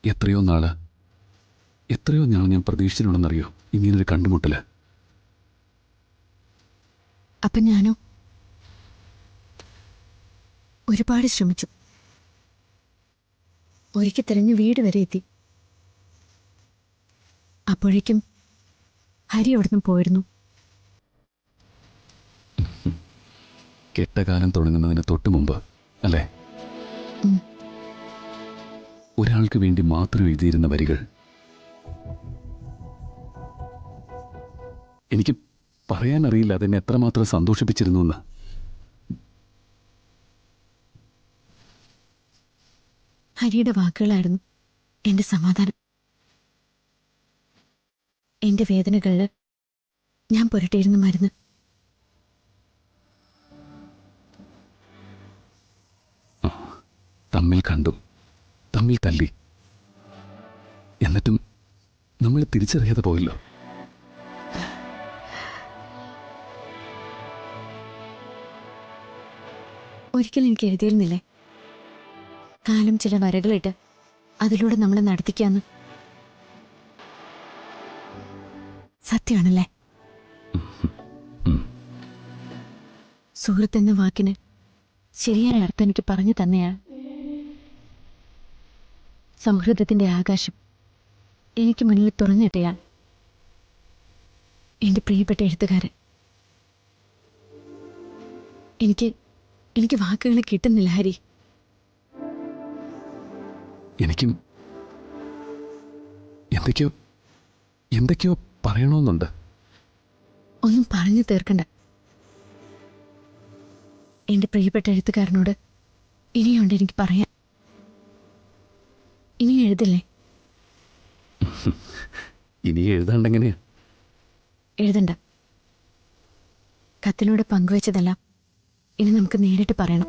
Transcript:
എത്രയോ നാൾ ഞാൻ പ്രതീക്ഷിച്ചിട്ടുണ്ടെന്നറിയോ ഇങ്ങനൊരു കണ്ടുമുട്ടൽ. അപ്പം ഞാനോ ഒരുപാട് ശ്രമിച്ചു. ഒരിക്കൽ തിരഞ്ഞ് വീട് വരെ എത്തി. അപ്പോഴേക്കും ഹരി അവിടുന്ന് പോയിരുന്നു. കെട്ടകാലം തുടങ്ങുന്നതിന് തൊട്ട് മുമ്പ് അല്ലേ? ഒരാൾക്ക് വേണ്ടി മാത്രം എഴുതിയിരുന്ന വരികൾ. എനിക്ക് പറയാനറിയില്ല അതെന്നെ എത്രമാത്രം സന്തോഷിപ്പിച്ചിരുന്നു എന്ന്. ഹരിയുടെ വാക്കുകളായിരുന്നു എൻ്റെ സമാധാനം. എൻ്റെ വേദനകളിൽ ഞാൻ പുരട്ടിയിരുന്ന മരുന്ന്. തമ്മിൽ കണ്ടു, തമ്മിൽ തല്ലി, എന്നിട്ടും നമ്മൾ തിരിച്ചറിയാതെ പോയല്ലോ. ഒരിക്കലും എനിക്ക് എഴുതിയിരുന്നില്ലേ കാലം ചില വരകളിട്ട് അതിലൂടെ നമ്മളെ നടത്തിക്കാന്ന്? സത്യമാണല്ലേ? സുഹൃത്തെന്ന വാക്കിന് ശരിയായ അർത്ഥം എനിക്ക് പറഞ്ഞു തന്നെയാണ്. സൗഹൃദത്തിന്റെ ആകാശം എനിക്ക് മുന്നിൽ തുറന്നിട്ടയാൾ എൻ്റെ പ്രിയപ്പെട്ട എഴുത്തുകാരൻ. എനിക്ക് വാക്കുകൾ കിട്ടുന്നില്ല ഹരി. എനിക്കും എന്തൊക്കെയോ പറയണമെന്നുണ്ട്. ഒന്നും പറഞ്ഞു തീർക്കണ്ട. എൻ്റെ പ്രിയപ്പെട്ട എഴുത്തുകാരനോട് ഇനിയുണ്ട് എനിക്ക് പറയാൻ. ഇനി എഴുതില്ലേ? ഇനി എഴുതാണ്ടെങ്ങനെയാ? എഴുതണ്ട. കത്തിലൂടെ പങ്കുവെച്ചതെല്ലാം ഇനി നമുക്ക് നേരിട്ട് പറയണം.